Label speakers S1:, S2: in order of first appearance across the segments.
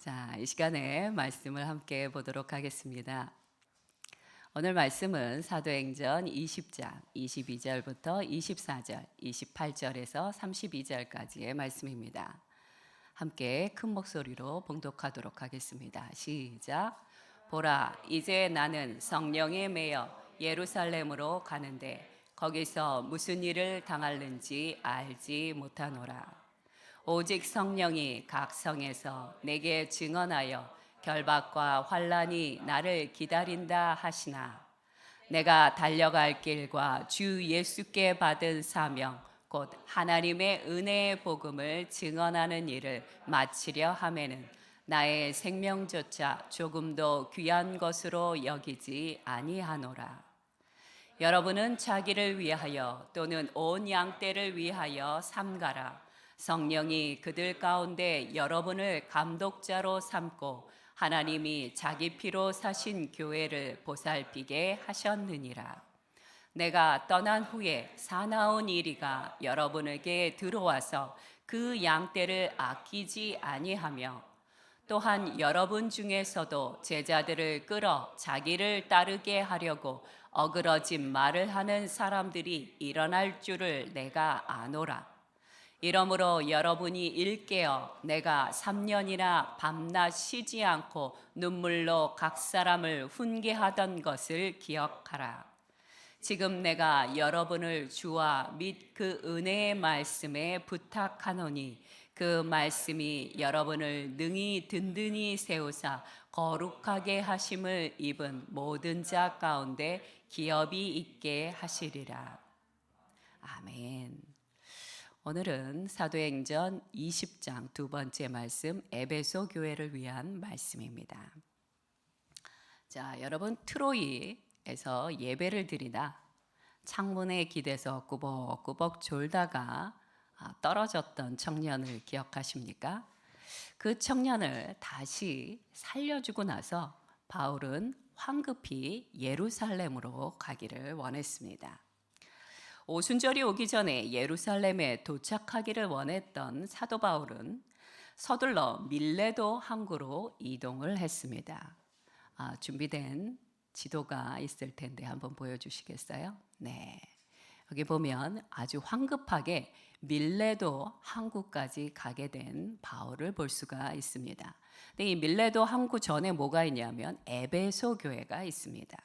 S1: 자, 이 시간에 말씀을 함께 보도록 하겠습니다. 오늘 말씀은 사도행전 20장 22절부터 24절, 28절에서 32절까지의 말씀입니다. 함께 큰 목소리로 봉독하도록 하겠습니다. 시작. 보라, 이제 나는 성령에 매여 예루살렘으로 가는데 거기서 무슨 일을 당할는지 알지 못하노라. 오직 성령이 각 성에서 내게 증언하여 결박과 환난이 나를 기다린다 하시나 내가 달려갈 길과 주 예수께 받은 사명 곧 하나님의 은혜의 복음을 증언하는 일을 마치려 하매는 나의 생명조차 조금도 귀한 것으로 여기지 아니하노라. 여러분은 자기를 위하여 또는 온 양떼를 위하여 삼가라. 성령이 그들 가운데 여러분을 감독자로 삼고 하나님이 자기 피로 사신 교회를 보살피게 하셨느니라. 내가 떠난 후에 사나운 이리가 여러분에게 들어와서 그 양떼를 아끼지 아니하며 또한 여러분 중에서도 제자들을 끌어 자기를 따르게 하려고 어그러진 말을 하는 사람들이 일어날 줄을 내가 아노라. 이러므로 여러분이 일깨어 내가 3년이나 밤낮 쉬지 않고 눈물로 각 사람을 훈계하던 것을 기억하라. 지금 내가 여러분을 주와 및 그 은혜의 말씀에 부탁하노니 그 말씀이 여러분을 능히 든든히 세우사 거룩하게 하심을 입은 모든 자 가운데 기업이 있게 하시리라. 아멘. 오늘은 사도행전 20장 두 번째 말씀 에베소 교회를 위한 말씀입니다. 자, 여러분 트로이에서 예배를 드리다 창문에 기대서 꾸벅꾸벅 졸다가 떨어졌던 청년을 기억하십니까? 그 청년을 다시 살려주고 나서 바울은 황급히 예루살렘으로 가기를 원했습니다. 오순절이 오기 전에 예루살렘에 도착하기를 원했던 사도 바울은 서둘러 밀레도 항구로 이동을 했습니다. 준비된 지도가 있을 텐데 한번 보여주시겠어요? 네, 여기 보면 아주 황급하게 밀레도 항구까지 가게 된 바울을 볼 수가 있습니다. 근데 이 밀레도 항구 전에 뭐가 있냐면 에베소 교회가 있습니다.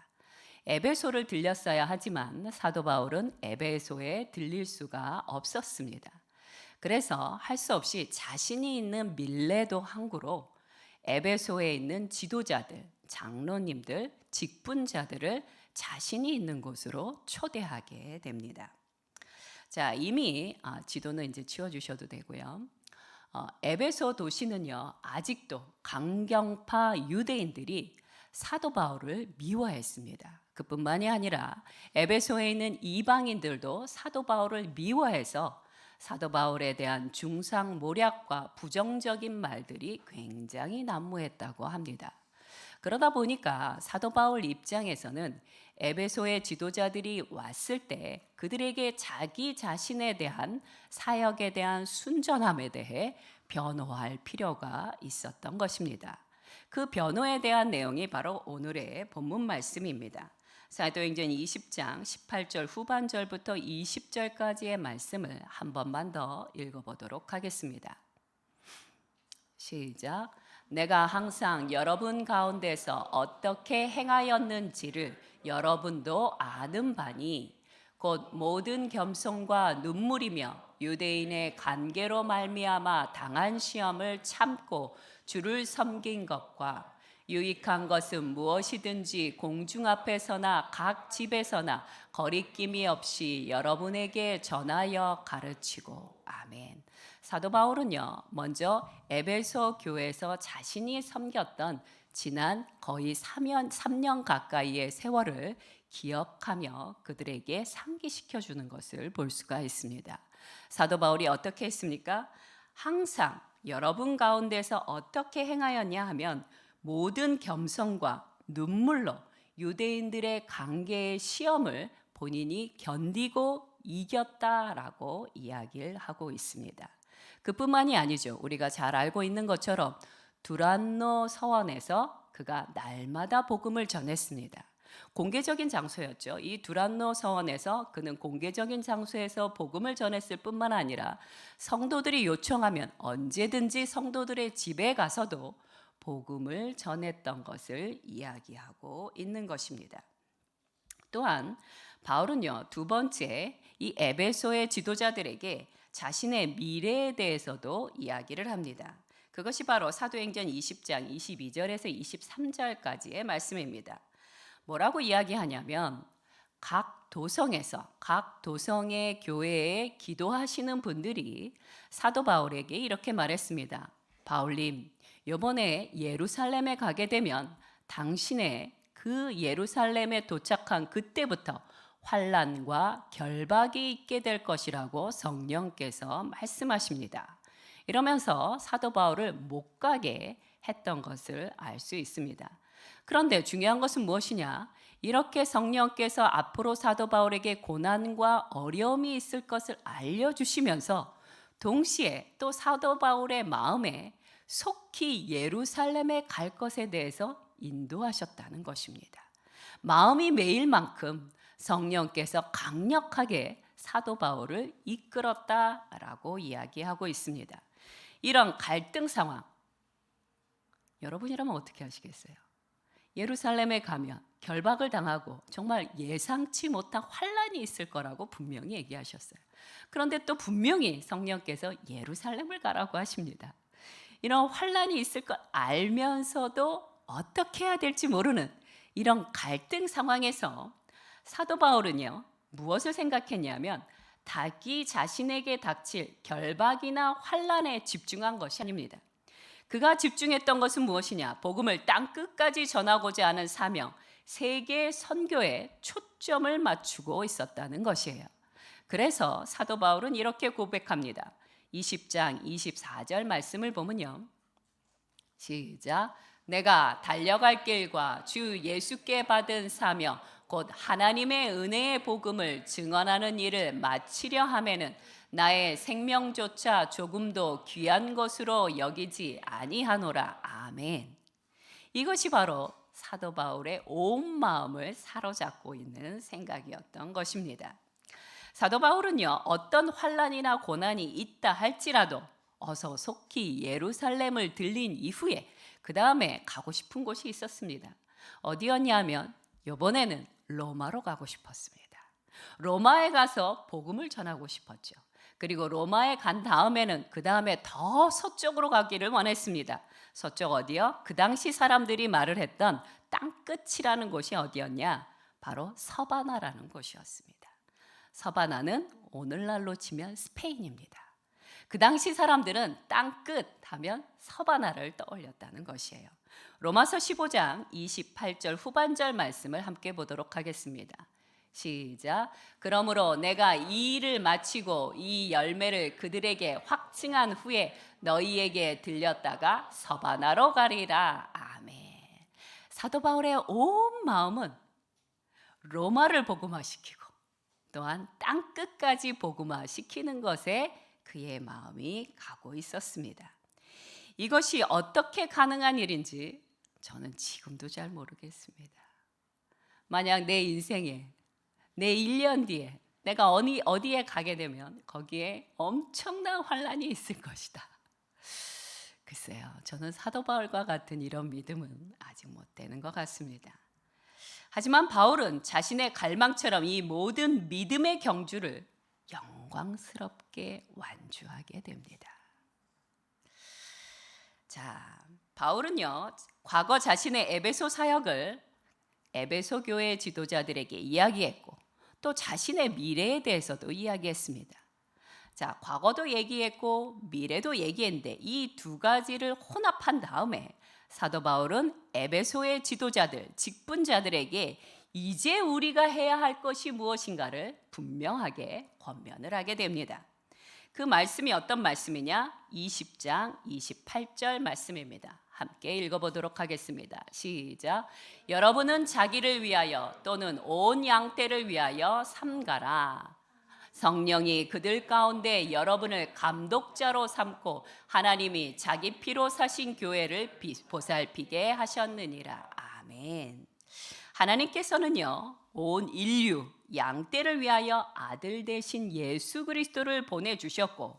S1: 에베소를 들렸어야 하지만 사도 바울은 에베소에 들릴 수가 없었습니다. 그래서 할 수 없이 자신이 있는 밀레도 항구로 에베소에 있는 지도자들, 장로님들, 직분자들을 자신이 있는 곳으로 초대하게 됩니다. 자, 이미 지도는 이제 지워주셔도 되고요. 에베소 도시는요, 아직도 강경파 유대인들이 사도 바울을 미워했습니다. 그뿐만이 아니라 에베소에 있는 이방인들도 사도 바울을 미워해서 사도 바울에 대한 중상모략과 부정적인 말들이 굉장히 난무했다고 합니다. 그러다 보니까 사도 바울 입장에서는 에베소의 지도자들이 왔을 때 그들에게 자기 자신에 대한 사역에 대한 순전함에 대해 변호할 필요가 있었던 것입니다. 그 변호에 대한 내용이 바로 오늘의 본문 말씀입니다. 사도행전 20장 18절 후반절부터 20절까지의 말씀을 한 번만 더 읽어보도록 하겠습니다. 시작. 내가 항상 여러분 가운데서 어떻게 행하였는지를 여러분도 아는 바니 곧 모든 겸손과 눈물이며 유대인의 관계로 말미암아 당한 시험을 참고 주를 섬긴 것과 유익한 것은 무엇이든지 공중 앞에서나 각 집에서나 거리낌이 없이 여러분에게 전하여 가르치고. 아멘. 사도 바울은요, 먼저 에베소 교회에서 자신이 섬겼던 지난 거의 3년 가까이의 세월을 기억하며 그들에게 상기시켜 주는 것을 볼 수가 있습니다. 사도 바울이 어떻게 했습니까? 항상 여러분 가운데서 어떻게 행하였냐 하면 모든 겸손과 눈물로 유대인들의 관계의 시험을 본인이 견디고 이겼다라고 이야기를 하고 있습니다. 그뿐만이 아니죠. 우리가 잘 알고 있는 것처럼 두란노 서원에서 그가 날마다 복음을 전했습니다. 공개적인 장소였죠. 이 두란노 서원에서 그는 공개적인 장소에서 복음을 전했을 뿐만 아니라 성도들이 요청하면 언제든지 성도들의 집에 가서도 복음을 전했던 것을 이야기하고 있는 것입니다. 또한 바울은요, 두 번째 이 에베소의 지도자들에게 자신의 미래에 대해서도 이야기를 합니다. 그것이 바로 사도행전 20장 22절에서 23절까지의 말씀입니다. 뭐라고 이야기하냐면 각 도성의 교회에 기도하시는 분들이 사도 바울에게 이렇게 말했습니다. 바울님, 이번에 예루살렘에 가게 되면 당신의 그 예루살렘에 도착한 그때부터 환난과 결박이 있게 될 것이라고 성령께서 말씀하십니다. 이러면서 사도 바울을 못 가게 했던 것을 알 수 있습니다. 그런데 중요한 것은 무엇이냐? 이렇게 성령께서 앞으로 사도 바울에게 고난과 어려움이 있을 것을 알려주시면서 동시에 또 사도 바울의 마음에 속히 예루살렘에 갈 것에 대해서 인도하셨다는 것입니다. 마음이 매일 만큼 성령께서 강력하게 사도 바울을 이끌었다라고 이야기하고 있습니다. 이런 갈등 상황, 여러분이라면 어떻게 하시겠어요? 예루살렘에 가면 결박을 당하고 정말 예상치 못한 환난이 있을 거라고 분명히 얘기하셨어요. 그런데 또 분명히 성령께서 예루살렘을 가라고 하십니다. 이런 환난이 있을 것 알면서도 어떻게 해야 될지 모르는 이런 갈등 상황에서 사도 바울은요, 무엇을 생각했냐면 자기 자신에게 닥칠 결박이나 환난에 집중한 것이 아닙니다. 그가 집중했던 것은 무엇이냐? 복음을 땅 끝까지 전하고자 하는 사명, 세계 선교에 초점을 맞추고 있었다는 것이에요. 그래서 사도 바울은 이렇게 고백합니다. 20장 24절 말씀을 보면요. 시작. 내가 달려갈 길과 주 예수께 받은 사명 곧 하나님의 은혜의 복음을 증언하는 일을 마치려 하면은 나의 생명조차 조금도 귀한 것으로 여기지 아니하노라. 아멘. 이것이 바로 사도 바울의 온 마음을 사로잡고 있는 생각이었던 것입니다. 사도 바울은요, 어떤 환난이나 고난이 있다 할지라도 어서 속히 예루살렘을 들린 이후에 그 다음에 가고 싶은 곳이 있었습니다. 어디였냐면 이번에는 로마로 가고 싶었습니다. 로마에 가서 복음을 전하고 싶었죠. 그리고 로마에 간 다음에는 그 다음에 더 서쪽으로 가기를 원했습니다. 서쪽 어디요? 그 당시 사람들이 말을 했던 땅끝이라는 곳이 어디였냐? 바로 서바나라는 곳이었습니다. 서바나는 오늘날로 치면 스페인입니다. 그 당시 사람들은 땅끝 하면 서바나를 떠올렸다는 것이에요. 로마서 15장 28절 후반절 말씀을 함께 보도록 하겠습니다. 시작. 그러므로 내가 이 일을 마치고 이 열매를 그들에게 확증한 후에 너희에게 들렸다가 서바나로 가리라. 아멘. 사도 바울의 온 마음은 로마를 복음화시키고 또한 땅끝까지 복음화시키는 것에 그의 마음이 가고 있었습니다. 이것이 어떻게 가능한 일인지 저는 지금도 잘 모르겠습니다. 만약 내 인생에 내 1년 뒤에 내가 어디에 가게 되면 거기에 엄청난 환난이 있을 것이다. 글쎄요, 저는 사도 바울과 같은 이런 믿음은 아직 못 되는 것 같습니다. 하지만 바울은 자신의 갈망처럼 이 모든 믿음의 경주를 영광스럽게 완주하게 됩니다. 자, 바울은요, 과거 자신의 에베소 사역을 에베소 교회 지도자들에게 이야기했고 또 자신의 미래에 대해서도 이야기했습니다. 자, 과거도 얘기했고 미래도 얘기했는데 이 두 가지를 혼합한 다음에 사도 바울은 에베소의 지도자들, 직분자들에게 이제 우리가 해야 할 것이 무엇인가를 분명하게 권면을 하게 됩니다. 그 말씀이 어떤 말씀이냐? 20장 28절 말씀입니다. 함께 읽어보도록 하겠습니다. 시작. 여러분은 자기를 위하여 또는 온 양떼를 위하여 삼가라. 성령이 그들 가운데 여러분을 감독자로 삼고 하나님이 자기 피로 사신 교회를 보살피게 하셨느니라. 아멘. 하나님께서는요, 온 인류 양떼를 위하여 아들 되신 예수 그리스도를 보내주셨고,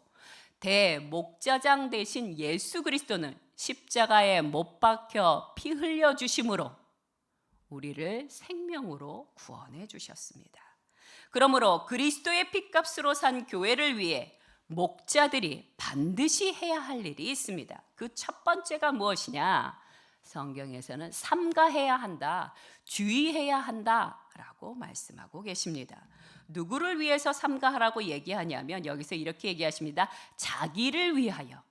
S1: 대목자장 되신 예수 그리스도는 십자가에 못 박혀 피 흘려 주심으로 우리를 생명으로 구원해 주셨습니다. 그러므로 그리스도의 피값으로 산 교회를 위해 목자들이 반드시 해야 할 일이 있습니다. 그 첫 번째가 무엇이냐? 성경에서는 삼가해야 한다, 주의해야 한다라고 말씀하고 계십니다. 누구를 위해서 삼가하라고 얘기하냐면 여기서 이렇게 얘기하십니다. 자기를 위하여,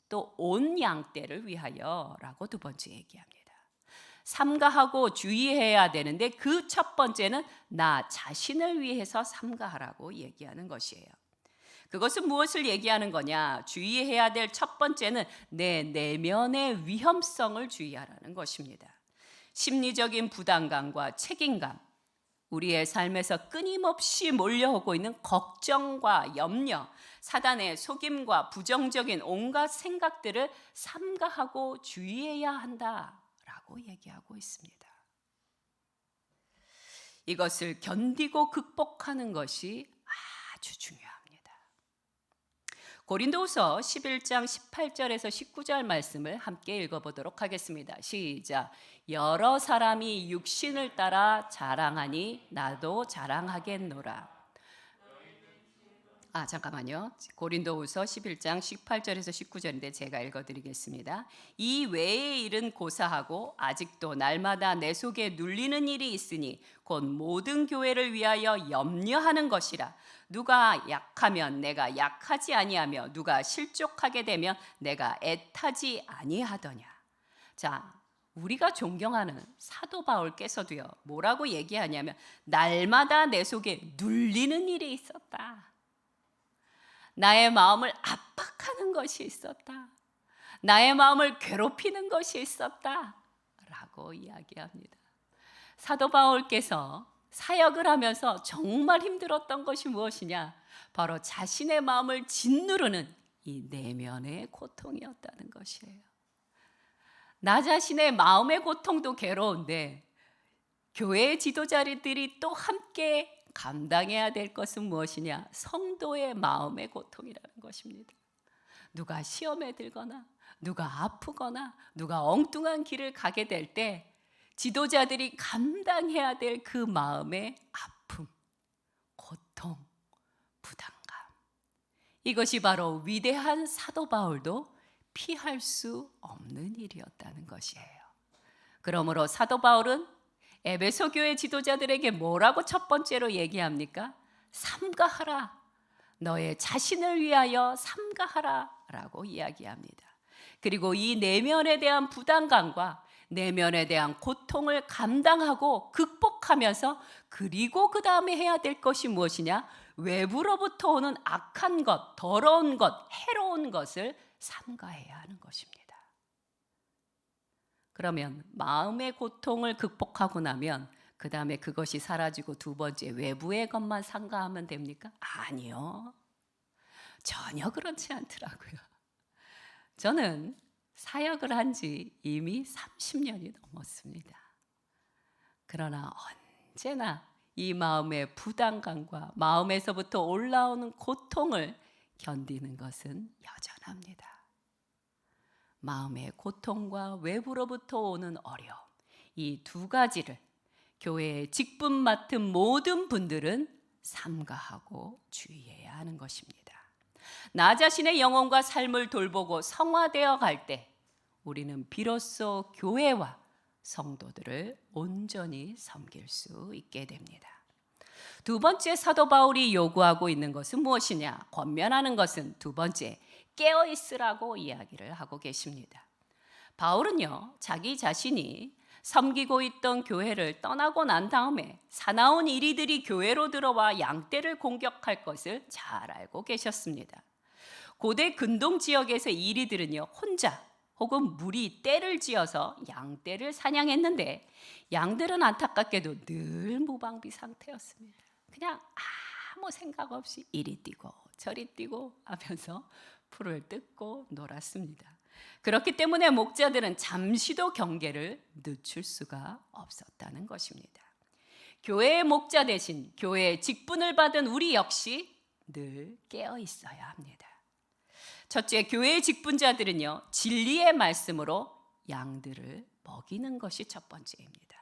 S1: 또 온 양떼를 위하여라고 두 번째 얘기합니다. 삼가하고 주의해야 되는데 그 첫 번째는 나 자신을 위해서 삼가하라고 얘기하는 것이에요. 그것은 무엇을 얘기하는 거냐? 주의해야 될 첫 번째는 내 내면의 위험성을 주의하라는 것입니다. 심리적인 부담감과 책임감, 우리의 삶에서 끊임없이 몰려오고 있는 걱정과 염려, 사단의 속임과 부정적인 온갖 생각들을 삼가하고 주의해야 한다라고 얘기하고 있습니다. 이것을 견디고 극복하는 것이 아주 중요합니다. 고린도후서 11장 18절에서 19절 말씀을 함께 읽어보도록 하겠습니다. 시작. 여러 사람이 육신을 따라 자랑하니 나도 자랑하겠노라. 잠깐만요. 고린도후서 11장 18절에서 19절인데 제가 읽어드리겠습니다. 이 외의 일은 고사하고 아직도 날마다 내 속에 눌리는 일이 있으니 곧 모든 교회를 위하여 염려하는 것이라. 누가 약하면 내가 약하지 아니하며 누가 실족하게 되면 내가 애타지 아니하더냐. 자, 우리가 존경하는 사도 바울께서도요, 뭐라고 얘기하냐면 날마다 내 속에 눌리는 일이 있었다. 나의 마음을 압박하는 것이 있었다. 나의 마음을 괴롭히는 것이 있었다. 라고 이야기합니다. 사도 바울께서 사역을 하면서 정말 힘들었던 것이 무엇이냐? 바로 자신의 마음을 짓누르는 이 내면의 고통이었다는 것이에요. 나 자신의 마음의 고통도 괴로운데 교회의 지도자들이 또 함께 감당해야 될 것은 무엇이냐? 성도의 마음의 고통이라는 것입니다. 누가 시험에 들거나 누가 아프거나 누가 엉뚱한 길을 가게 될 때 지도자들이 감당해야 될 그 마음의 아픔, 고통, 부담감, 이것이 바로 위대한 사도 바울도 피할 수 없는 일이었다는 것이에요. 그러므로 사도 바울은 에베소 교회 지도자들에게 뭐라고 첫 번째로 얘기합니까? 삼가하라. 너의 자신을 위하여 삼가하라 라고 이야기합니다. 그리고 이 내면에 대한 부담감과 내면에 대한 고통을 감당하고 극복하면서 그리고 그 다음에 해야 될 것이 무엇이냐? 외부로부터 오는 악한 것, 더러운 것, 해로운 것을 삼가해야 하는 것입니다. 그러면 마음의 고통을 극복하고 나면 그 다음에 그것이 사라지고 두 번째 외부의 것만 삼가하면 됩니까? 아니요. 전혀 그렇지 않더라고요. 저는 사역을 한 지 이미 30년이 넘었습니다. 그러나 언제나 이 마음의 부담감과 마음에서부터 올라오는 고통을 견디는 것은 여전합니다. 마음의 고통과 외부로부터 오는 어려움, 이 두 가지를 교회의 직분 맡은 모든 분들은 삼가하고 주의해야 하는 것입니다. 나 자신의 영혼과 삶을 돌보고 성화되어 갈 때 우리는 비로소 교회와 성도들을 온전히 섬길 수 있게 됩니다. 두 번째 사도 바울이 요구하고 있는 것은 무엇이냐? 권면하는 것은 두 번째, 깨어 있으라고 이야기를 하고 계십니다. 바울은요, 자기 자신이 섬기고 있던 교회를 떠나고 난 다음에 사나운 이리들이 교회로 들어와 양떼를 공격할 것을 잘 알고 계셨습니다. 고대 근동 지역에서 이리들은요, 혼자 혹은 무리 떼를 지어서 양떼를 사냥했는데 양들은 안타깝게도 늘 무방비 상태였습니다. 그냥 아무 생각 없이 이리 뛰고 저리 뛰고 하면서 풀을 뜯고 놀았습니다. 그렇기 때문에 목자들은 잠시도 경계를 늦출 수가 없었다는 것입니다. 교회의 목자 대신 교회의 직분을 받은 우리 역시 늘 깨어 있어야 합니다. 첫째, 교회의 직분자들은요, 진리의 말씀으로 양들을 먹이는 것이 첫 번째입니다.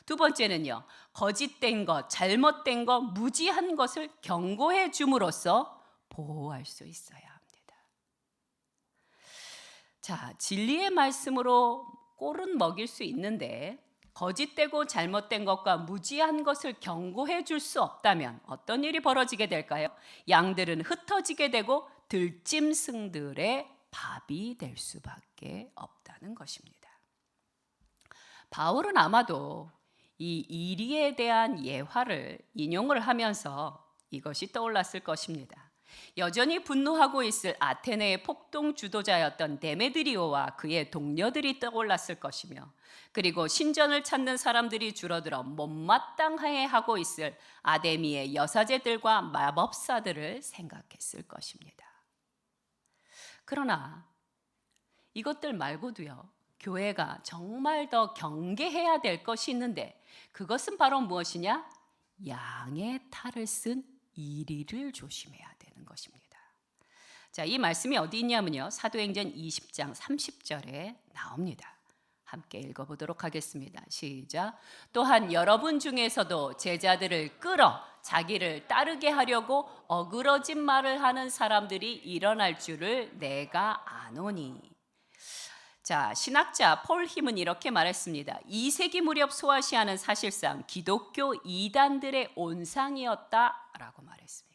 S1: 두 번째는요, 거짓된 것, 잘못된 것, 무지한 것을 경고해 줌으로써 보호할 수 있어야 합니다. 자, 진리의 말씀으로 꼴은 먹일 수 있는데 거짓되고 잘못된 것과 무지한 것을 경고해 줄 수 없다면 어떤 일이 벌어지게 될까요? 양들은 흩어지게 되고 들짐승들의 밥이 될 수밖에 없다는 것입니다. 바울은 아마도 이 이리에 대한 예화를 인용을 하면서 이것이 떠올랐을 것입니다. 여전히 분노하고 있을 아테네의 폭동 주도자였던 데메드리오와 그의 동료들이 떠올랐을 것이며, 그리고 신전을 찾는 사람들이 줄어들어 못마땅해하고 있을 아데미의 여사제들과 마법사들을 생각했을 것입니다. 그러나 이것들 말고도요, 교회가 정말 더 경계해야 될 것이 있는데 그것은 바로 무엇이냐? 양의 탈을 쓴 이리를 조심해야 되는 것입니다. 자, 이 말씀이 어디 있냐면요, 사도행전 20장 30절에 나옵니다. 함께 읽어보도록 하겠습니다. 시작. 또한 여러분 중에서도 제자들을 끌어 자기를 따르게 하려고 어그러진 말을 하는 사람들이 일어날 줄을 내가 아노니. 자, 신학자 폴 힘은 이렇게 말했습니다. 2세기 무렵 소아시아는 사실상 기독교 이단들의 온상이었다라고 말했습니다.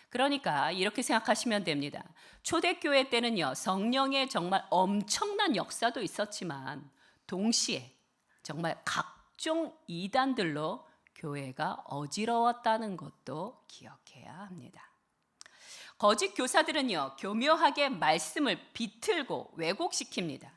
S1: 그러니까 이렇게 생각하시면 됩니다. 초대교회 때는요, 성령의 정말 엄청난 역사도 있었지만 동시에 정말 각종 이단들로 교회가 어지러웠다는 것도 기억해야 합니다. 거짓 교사들은요, 교묘하게 말씀을 비틀고 왜곡시킵니다.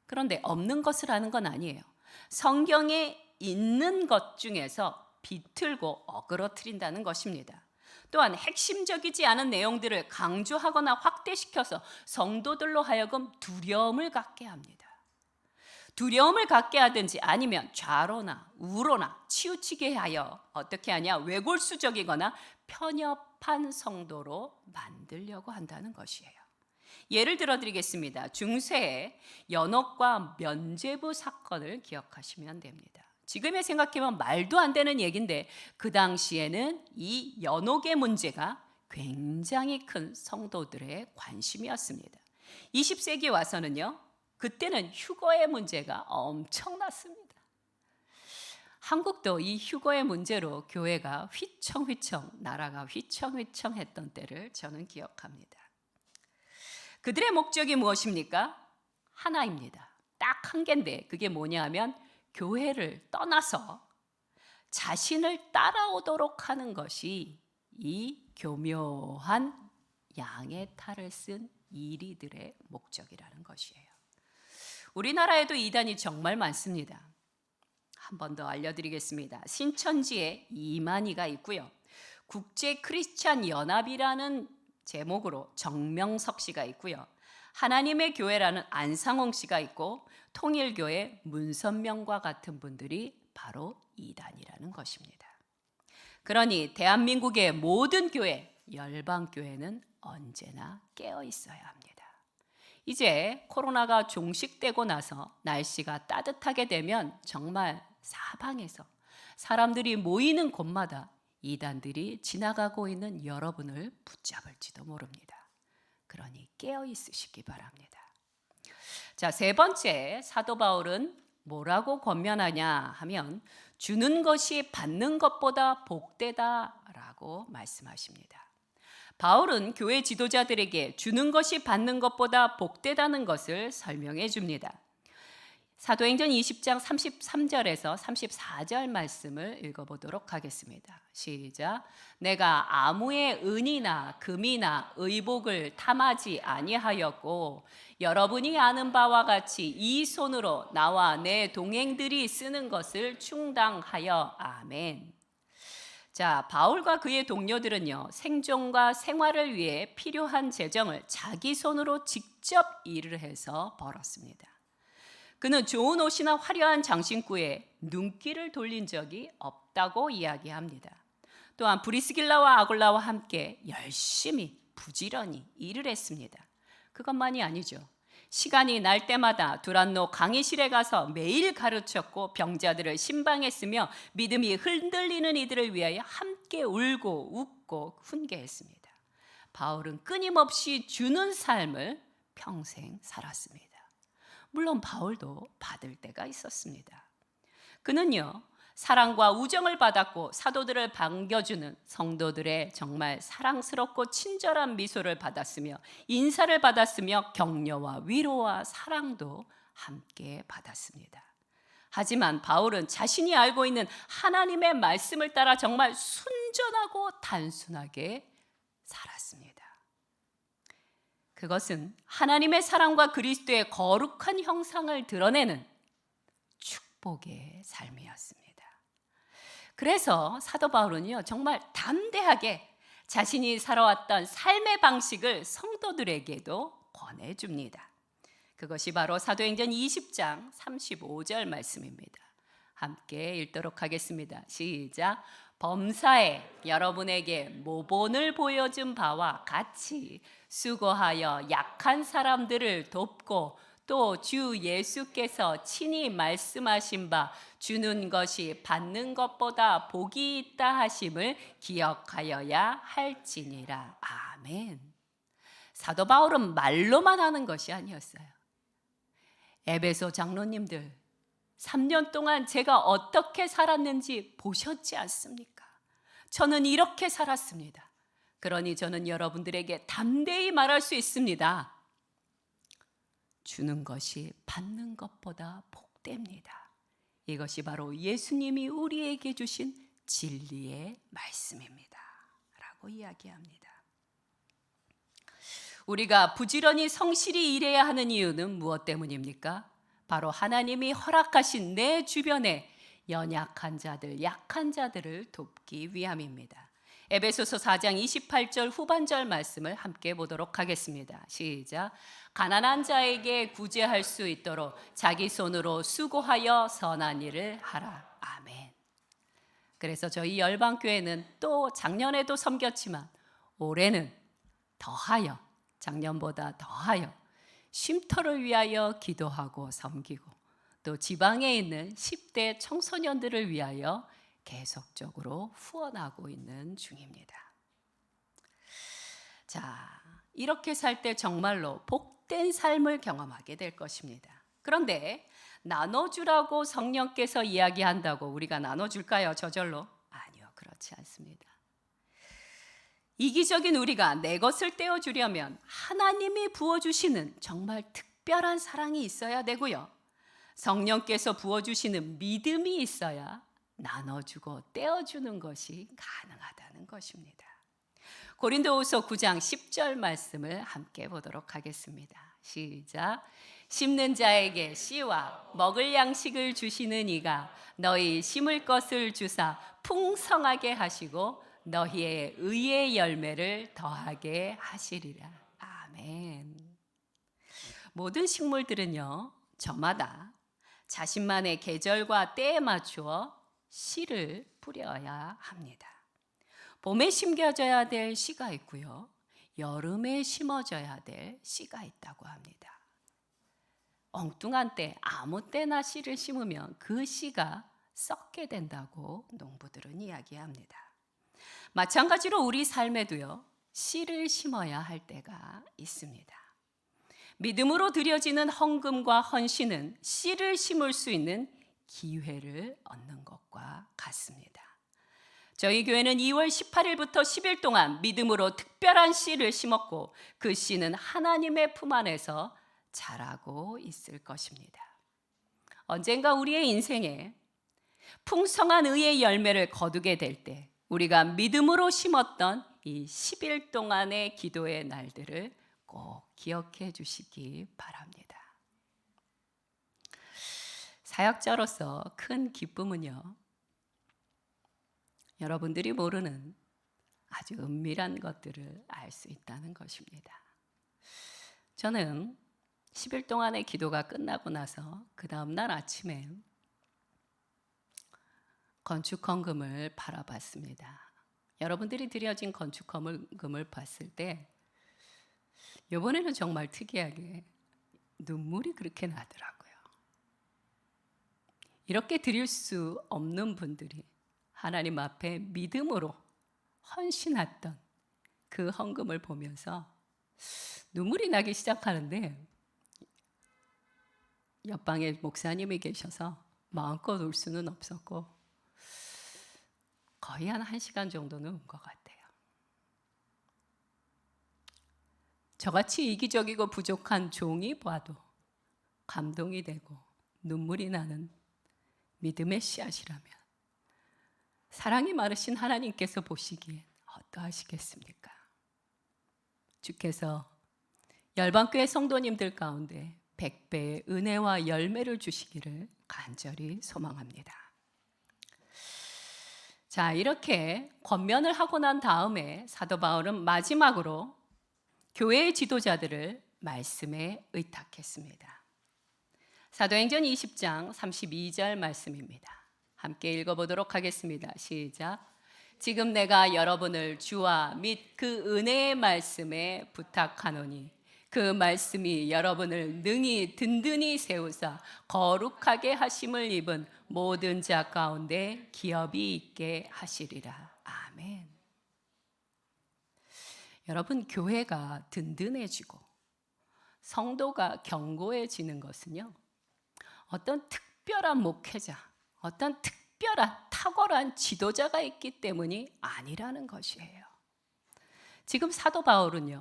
S1: 그런데 없는 것을 하는 건 아니에요. 성경에 있는 것 중에서 비틀고 어그러뜨린다는 것입니다. 또한 핵심적이지 않은 내용들을 강조하거나 확대시켜서 성도들로 하여금 두려움을 갖게 합니다. 두려움을 갖게 하든지 아니면 좌로나 우로나 치우치게 하여 어떻게 하냐? 외골수적이거나 편협한 성도로 만들려고 한다는 것이에요. 예를 들어 드리겠습니다. 중세의 연옥과 면죄부 사건을 기억하시면 됩니다. 지금에 생각해보면 말도 안 되는 얘기인데 그 당시에는 이 연옥의 문제가 굉장히 큰 성도들의 관심이었습니다. 20세기 와서는요, 그때는 휴거의 문제가 엄청났습니다. 한국도 이 휴거의 문제로 교회가 휘청휘청, 나라가 휘청휘청했던 때를 저는 기억합니다. 그들의 목적이 무엇입니까? 하나입니다. 딱 한 개인데 그게 뭐냐 하면 교회를 떠나서 자신을 따라오도록 하는 것이 이 교묘한 양의 탈을 쓴 이리들의 목적이라는 것이에요. 우리나라에도 이단이 정말 많습니다. 한 번 더 알려드리겠습니다. 신천지에 이만희가 있고요. 국제 크리스찬 연합이라는 제목으로 정명석 씨가 있고요. 하나님의 교회라는 안상홍 씨가 있고 통일교회 문선명과 같은 분들이 바로 이단이라는 것입니다. 그러니 대한민국의 모든 교회, 열방교회는 언제나 깨어 있어야 합니다. 이제 코로나가 종식되고 나서 날씨가 따뜻하게 되면 정말 사방에서 사람들이 모이는 곳마다 이단들이 지나가고 있는 여러분을 붙잡을지도 모릅니다. 그러니 깨어 있으시기 바랍니다. 자, 세 번째, 사도 바울은 뭐라고 권면하냐 하면 주는 것이 받는 것보다 복되다라고 말씀하십니다. 바울은 교회 지도자들에게 주는 것이 받는 것보다 복되다는 것을 설명해 줍니다. 사도행전 20장 33절에서 34절 말씀을 읽어보도록 하겠습니다. 시작. 내가 아무의 은이나 금이나 의복을 탐하지 아니하였고 여러분이 아는 바와 같이 이 손으로 나와 내 동행들이 쓰는 것을 충당하여 아멘. 자, 바울과 그의 동료들은요, 생존과 생활을 위해 필요한 재정을 자기 손으로 직접 일을 해서 벌었습니다. 그는 좋은 옷이나 화려한 장신구에 눈길을 돌린 적이 없다고 이야기합니다. 또한 브리스길라와 아굴라와 함께 열심히 부지런히 일을 했습니다. 그것만이 아니죠. 시간이 날 때마다 두란노 강의실에 가서 매일 가르쳤고 병자들을 신방했으며 믿음이 흔들리는 이들을 위하여 함께 울고 웃고 훈계했습니다. 바울은 끊임없이 주는 삶을 평생 살았습니다. 물론 바울도 받을 때가 있었습니다. 그는요, 사랑과 우정을 받았고 사도들을 반겨주는 성도들의 정말 사랑스럽고 친절한 미소를 받았으며 인사를 받았으며 격려와 위로와 사랑도 함께 받았습니다. 하지만 바울은 자신이 알고 있는 하나님의 말씀을 따라 정말 순전하고 단순하게 살았습니다. 그것은 하나님의 사랑과 그리스도의 거룩한 형상을 드러내는 축복의 삶이었습니다. 그래서 사도 바울은요, 정말 담대하게 자신이 살아왔던 삶의 방식을 성도들에게도 권해줍니다. 그것이 바로 사도행전 20장 35절 말씀입니다. 함께 읽도록 하겠습니다. 시작. 범사에 여러분에게 모본을 보여준 바와 같이 수고하여 약한 사람들을 돕고 또 주 예수께서 친히 말씀하신 바 주는 것이 받는 것보다 복이 있다 하심을 기억하여야 할지니라. 아멘. 사도 바울은 말로만 하는 것이 아니었어요. 에베소 장로님들, 3년 동안 제가 어떻게 살았는지 보셨지 않습니까? 저는 이렇게 살았습니다. 그러니 저는 여러분들에게 담대히 말할 수 있습니다. 주는 것이 받는 것보다 복됩니다. 이것이 바로 예수님이 우리에게 주신 진리의 말씀입니다. 라고 이야기합니다. 우리가 부지런히 성실히 일해야 하는 이유는 무엇 때문입니까? 바로 하나님이 허락하신 내 주변에 연약한 자들, 약한 자들을 돕기 위함입니다. 에베소서 4장 28절 후반절 말씀을 함께 보도록 하겠습니다. 시작. 가난한 자에게 구제할 수 있도록 자기 손으로 수고하여 선한 일을 하라. 아멘. 그래서 저희 열방교회는 또 작년에도 섬겼지만 올해는 더하여, 작년보다 더하여 쉼터를 위하여 기도하고 섬기고 또 지방에 있는 10대 청소년들을 위하여 계속적으로 후원하고 있는 중입니다. 자, 이렇게 살 때 정말로 복된 삶을 경험하게 될 것입니다. 그런데 나눠주라고 성령께서 이야기한다고 우리가 나눠줄까요? 저절로? 아니요, 그렇지 않습니다. 이기적인 우리가 내 것을 떼어주려면 하나님이 부어주시는 정말 특별한 사랑이 있어야 되고요. 성령께서 부어주시는 믿음이 있어야 나눠주고 떼어주는 것이 가능하다는 것입니다. 고린도후서 9장 10절 말씀을 함께 보도록 하겠습니다. 시작. 심는 자에게 씨와 먹을 양식을 주시는 이가 너희 심을 것을 주사 풍성하게 하시고 너희의 의의 열매를 더하게 하시리라. 아멘. 모든 식물들은요, 저마다 자신만의 계절과 때에 맞추어 씨를 뿌려야 합니다. 봄에 심겨져야 될 씨가 있고요, 여름에 심어져야 될 씨가 있다고 합니다. 엉뚱한 때 아무 때나 씨를 심으면 그 씨가 썩게 된다고 농부들은 이야기합니다. 마찬가지로 우리 삶에도요, 씨를 심어야 할 때가 있습니다. 믿음으로 드려지는 헌금과 헌신은 씨를 심을 수 있는 기회를 얻는 것과 같습니다. 저희 교회는 2월 18일부터 10일 동안 믿음으로 특별한 씨를 심었고 그 씨는 하나님의 품 안에서 자라고 있을 것입니다. 언젠가 우리의 인생에 풍성한 의의 열매를 거두게 될 때 우리가 믿음으로 심었던 이 10일 동안의 기도의 날들을 꼭 기억해 주시기 바랍니다. 사역자로서 큰 기쁨은요, 여러분들이 모르는 아주 은밀한 것들을 알 수 있다는 것입니다. 저는 10일 동안의 기도가 끝나고 나서 그 다음날 아침에 건축헌금을 바라봤습니다. 여러분들이 드려진 건축헌금을 봤을 때 이번에는 정말 특이하게 눈물이 그렇게 나더라고요. 이렇게 드릴 수 없는 분들이 하나님 앞에 믿음으로 헌신했던 그 헌금을 보면서 눈물이 나기 시작하는데 옆방에 목사님이 계셔서 마음껏 울 수는 없었고 거의 한 1시간 정도는 운 것 같아요. 저같이 이기적이고 부족한 종이 봐도 감동이 되고 눈물이 나는 믿음의 씨앗이라면 사랑이 많으신 하나님께서 보시기엔 어떠하시겠습니까? 주께서 열방교회 성도님들 가운데 100배의 은혜와 열매를 주시기를 간절히 소망합니다. 자, 이렇게 권면을 하고 난 다음에 사도 바울은 마지막으로 교회의 지도자들을 말씀에 의탁했습니다. 사도행전 20장 32절 말씀입니다. 함께 읽어보도록 하겠습니다. 시작. 지금 내가 여러분을 주와 및 그 은혜의 말씀에 부탁하노니 그 말씀이 여러분을 능히 든든히 세우사 거룩하게 하심을 입은 모든 자 가운데 기업이 있게 하시리라. 아멘. 여러분, 교회가 든든해지고 성도가 견고해지는 것은요, 어떤 특별한 목회자, 어떤 특별한 탁월한 지도자가 있기 때문이 아니라는 것이에요. 지금 사도 바울은요,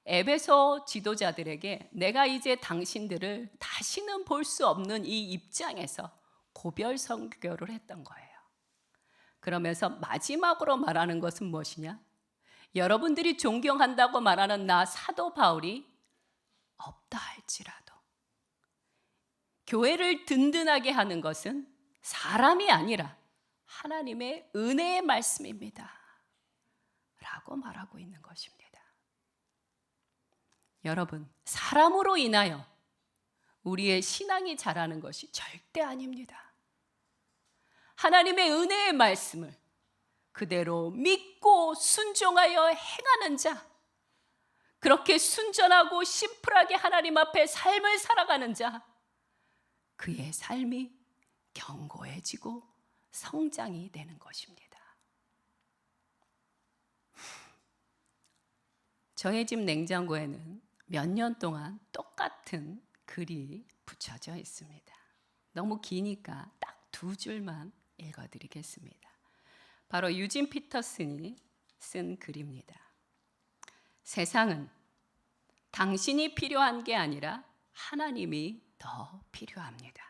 S1: 에베소 지도자들에게 내가 이제 당신들을 다시는 볼 수 없는 이 입장에서 고별 선교를 했던 거예요. 그러면서 마지막으로 말하는 것은 무엇이냐? 여러분들이 존경한다고 말하는 나 사도 바울이 없다 할지라도 교회를 든든하게 하는 것은 사람이 아니라 하나님의 은혜의 말씀입니다 라고 말하고 있는 것입니다. 여러분, 사람으로 인하여 우리의 신앙이 자라는 것이 절대 아닙니다. 하나님의 은혜의 말씀을 그대로 믿고 순종하여 행하는 자, 그렇게 순전하고 심플하게 하나님 앞에 삶을 살아가는 자, 그의 삶이 견고해지고 성장이 되는 것입니다. 저의 집 냉장고에는 몇 년 동안 똑같은 글이 붙여져 있습니다. 너무 기니까 딱 2줄만 읽어드리겠습니다. 바로 유진 피터슨이 쓴 글입니다. 세상은 당신이 필요한 게 아니라 하나님이 더 필요합니다.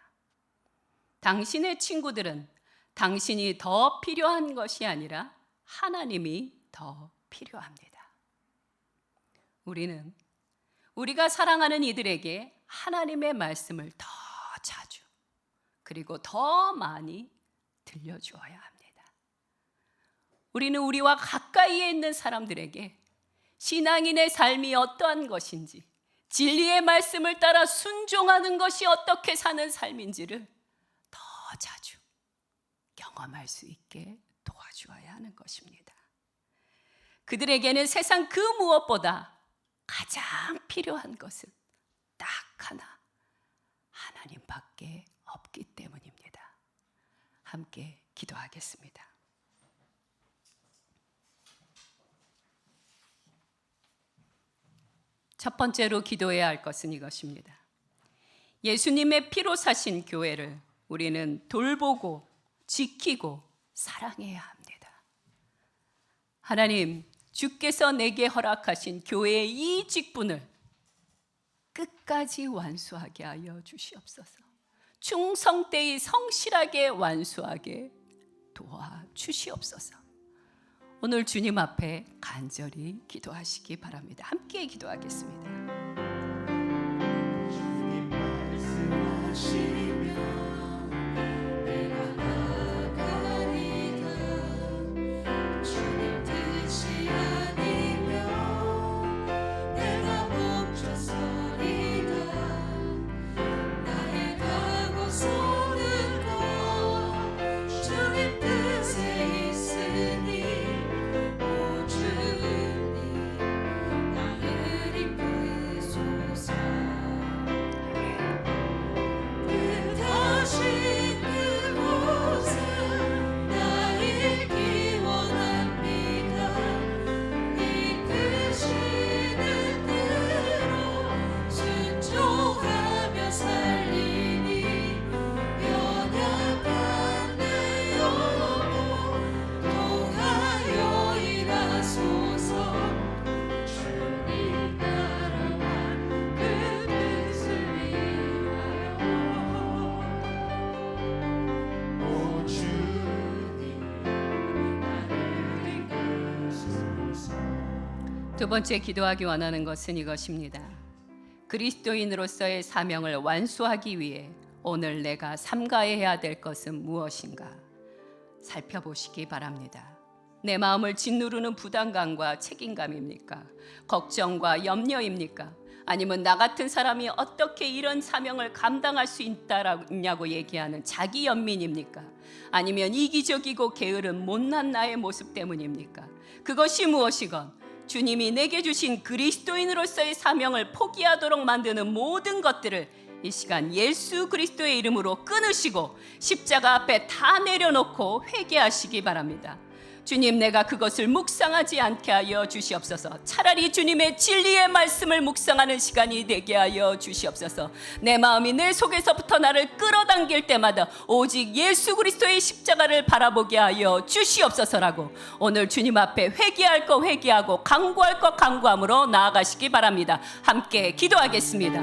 S1: 당신의 친구들은 당신이 더 필요한 것이 아니라 하나님이 더 필요합니다. 우리는 우리가 사랑하는 이들에게 하나님의 말씀을 더 자주 그리고 더 많이 들려주어야 합니다. 우리는 우리와 가까이에 있는 사람들에게 신앙인의 삶이 어떠한 것인지, 진리의 말씀을 따라 순종하는 것이 어떻게 사는 삶인지를 더 자주 경험할 수 있게 도와주어야 하는 것입니다. 그들에게는 세상 그 무엇보다 가장 필요한 것은 딱 하나, 하나님밖에 없기 때문입니다. 함께 기도하겠습니다. 첫 번째로 기도해야 할 것은 이것입니다. 예수님의 피로 사신 교회를 우리는 돌보고 지키고 사랑해야 합니다. 하나님, 주께서 내게 허락하신 교회의 이 직분을 끝까지 완수하게 하여 주시옵소서. 충성되이 성실하게 완수하게 도와주시옵소서. 오늘 주님 앞에 간절히 기도하시기 바랍니다. 함께 기도하겠습니다.
S2: 주님 말씀하시면 내가 나가리다
S1: 두 번째 기도하기 원하는 것은 이것입니다. 그리스도인으로서의 사명을 완수하기 위해 오늘 내가 삼가해야 될 것은 무엇인가 살펴보시기 바랍니다. 내 마음을 짓누르는 부담감과 책임감입니까? 걱정과 염려입니까? 아니면 나 같은 사람이 어떻게 이런 사명을 감당할 수 있다냐고 얘기하는 자기 연민입니까? 아니면 이기적이고 게으른 못난 나의 모습 때문입니까? 그것이 무엇이건 주님이 내게 주신 그리스도인으로서의 사명을 포기하도록 만드는 모든 것들을 이 시간 예수 그리스도의 이름으로 끊으시고 십자가 앞에 다 내려놓고 회개하시기 바랍니다. 주님, 내가 그것을 묵상하지 않게 하여 주시옵소서. 차라리 주님의 진리의 말씀을 묵상하는 시간이 되게 하여 주시옵소서. 내 마음이 내 속에서부터 나를 끌어당길 때마다 오직 예수 그리스도의 십자가를 바라보게 하여 주시옵소서라고 오늘 주님 앞에 회개할 거 회개하고 간구할 거 간구함으로 나아가시기 바랍니다. 함께 기도하겠습니다.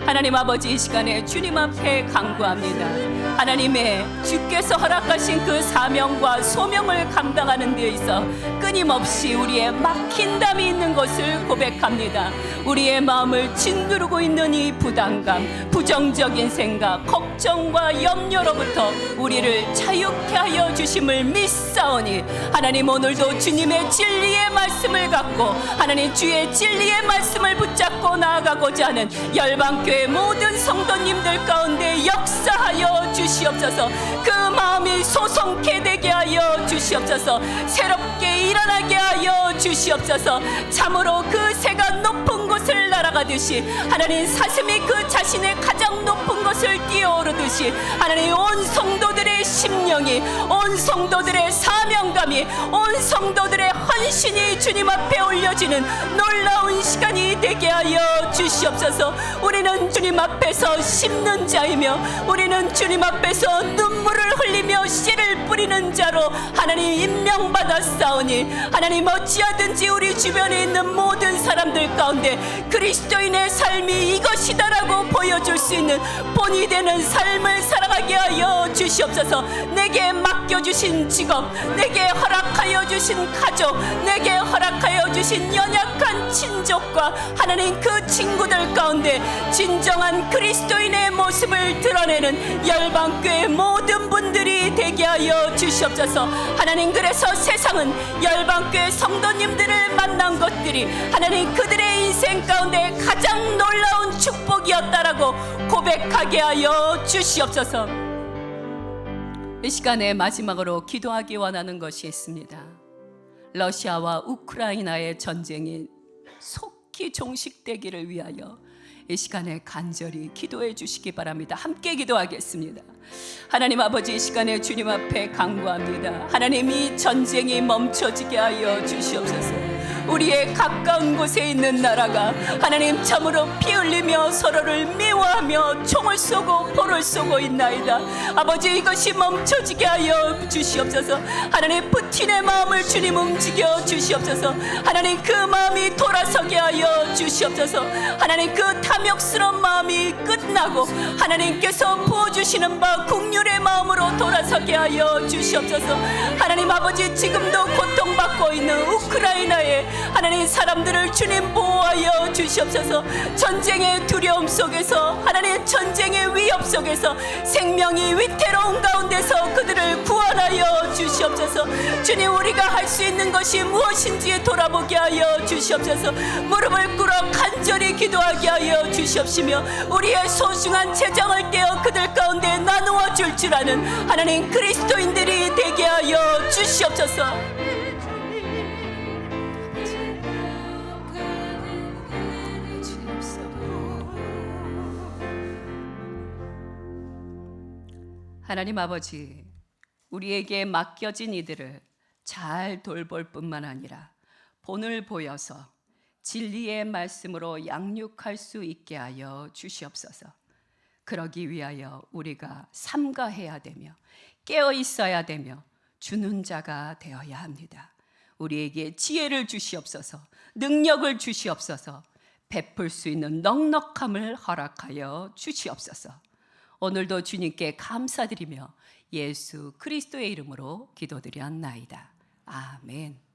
S1: 하나님 아버지, 이 시간에 주님 앞에 간구합니다. 하나님의 주께서 허락하신 그 사명과 소명을 감당하는 데 있어 끊임없이 우리의 막힌 담이 있는 것을 고백합니다. 우리의 마음을 짓누르고 있는 이 부담감, 부정적인 생각, 걱정과 염려로부터 우리를 자유케 하여 주심을 믿사오니 하나님, 오늘도 주님의 진리의 말씀을 갖고 하나님 주의 진리의 말씀을 붙잡고 나아가고자 하는 열방교회 모든 성도님들 가운데 역사하여 주시옵소서. 그 마음이 소송케 되게 하여 주시옵소서. 새롭게 일어나게 하여 주시옵소서. 참으로 그 새가 높은 곳을 날아가듯이 하나님 사슴이 그 자신의 가장 높은 곳을 뛰어오르듯이 하나님 온 성도들의 심령이, 온 성도들의 사명감이, 온 성도들의 헌신이 주님 앞에 올려지는 놀라운 시간이 되게 하여 주시옵소서. 우리는 주님 앞에서 심는 자이며 우리는 주님 앞에서 눈물을 흘리며 씨를 뿌리는 자로 하나님 임명받았사오니 하나님, 어찌하든지 우리 주변에 있는 모든 사람들 가운데 그리스도인의 삶이 이것이다라고 보여줄 수 있는 본이 되는 삶을 살아가게 하여 주시옵소서. 내게 맡겨주신 직업, 내게 허락하여 주신 가족, 내게 허락하여 주신 연약한 친족과 하나님 그 친구들 가운데 진정한 그리스도인의 모습을 드러내는 열방교회 모든 분들이 되게 하여 주시옵소서. 하나님, 그래서 세상은 열방교회 성도님들을 만난 것들이 하나님 그들의 인생 가운데 가장 놀라운 축복이었다라고 고백하게 하여 주시옵소서. 이 시간에 마지막으로 기도하기 원하는 것이 있습니다. 러시아와 우크라이나의 전쟁이 속히 종식되기를 위하여 이 시간에 간절히 기도해 주시기 바랍니다. 함께 기도하겠습니다. 하나님 아버지, 이 시간에 주님 앞에 간구합니다. 하나님, 이 전쟁이 멈춰지게 하여 주시옵소서. 우리의 가까운 곳에 있는 나라가 하나님 참으로 피 흘리며 서로를 미워하며 총을 쏘고 포를 쏘고 있나이다. 아버지, 이것이 멈춰지게 하여 주시옵소서. 하나님, 푸틴의 마음을 주님 움직여 주시옵소서. 하나님, 그 마음이 돌아서게 하여 주시옵소서. 하나님, 그 탐욕스러운 마음이 끝나고 하나님께서 부어주시는 바 국률의 마음으로 돌아서게 하여 주시옵소서. 하나님 아버지, 지금도 고통받고 있는 우크라이나의 하나님 사람들을 주님 보호하여 주시옵소서. 전쟁의 두려움 속에서 하나님 전쟁의 위협 속에서 생명이 위태로운 가운데서 그들을 구원하여 주시옵소서. 주님, 우리가 할 수 있는 것이 무엇인지 돌아보게 하여 주시옵소서. 무릎을 꿇어 간절히 기도하게 하여 주시옵시며 우리의 소중한 재정을 떼어 그들 가운데 나누어 줄 줄 아는 하나님 그리스도인들이 되게 하여 주시옵소서. 하나님 아버지, 우리에게 맡겨진 이들을 잘 돌볼 뿐만 아니라 본을 보여서 진리의 말씀으로 양육할 수 있게 하여 주시옵소서. 그러기 위하여 우리가 삼가해야 되며 깨어 있어야 되며 주는 자가 되어야 합니다. 우리에게 지혜를 주시옵소서. 능력을 주시옵소서. 베풀 수 있는 넉넉함을 허락하여 주시옵소서. 오늘도 주님께 감사드리며 예수 그리스도의 이름으로 기도드렸나이다. 아멘.